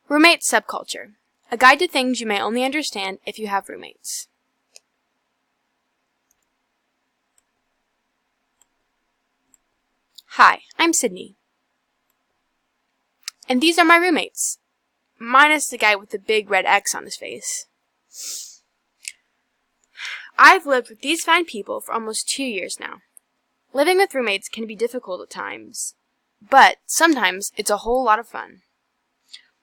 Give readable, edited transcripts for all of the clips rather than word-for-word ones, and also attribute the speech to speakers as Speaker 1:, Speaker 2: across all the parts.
Speaker 1: Roommate subculture. A guide to things you may only understand if you have roommates. Hi, I'm Sydney. And these are my roommates. Minus the guy with the big red X on his face. I've lived with these fine people for almost 2 years now. Living with roommates can be difficult at times, but sometimes it's a whole lot of fun.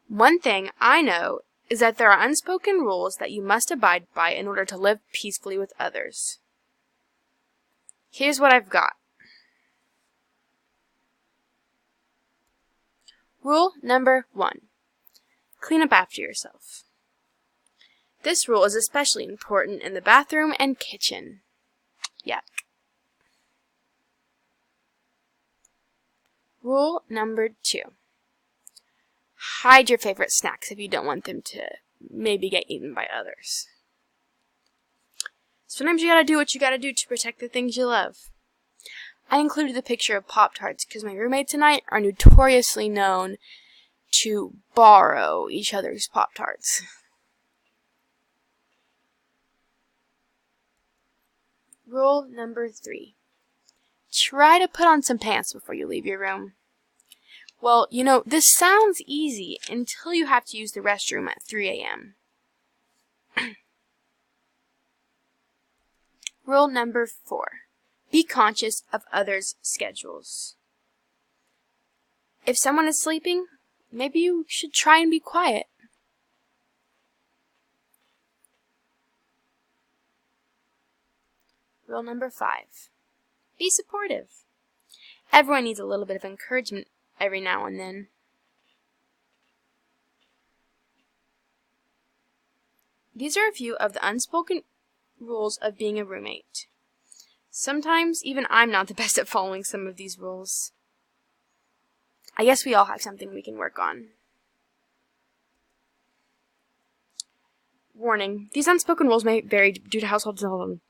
Speaker 1: One thing I know is that there are unspoken rules that you must abide by in order to live peacefully with others. Here's what I've got. Rule number 1. Clean up after yourself. This rule is especially important in the bathroom and kitchen. Yuck. Rule number 2. Hide your favorite snacks if you don't want them to maybe get eaten by others. Sometimes you gotta do what you gotta do to protect the things you love. I included the picture of Pop-Tarts because my roommates and I are notoriously known to borrow each other's Pop-Tarts. Rule number 3. Try to put on some pants before you leave your room. Well, this sounds easy until you have to use the restroom at 3 a.m. Rule number 4. Be conscious of others' schedules. If someone is sleeping, maybe you should try and be quiet. Rule number 5. Be supportive. Everyone needs a little bit of encouragement every now and then. These are a few of the unspoken rules of being a roommate. Sometimes even I'm not the best at following some of these rules. I guess we all have something we can work on. Warning, these unspoken rules may vary due to household.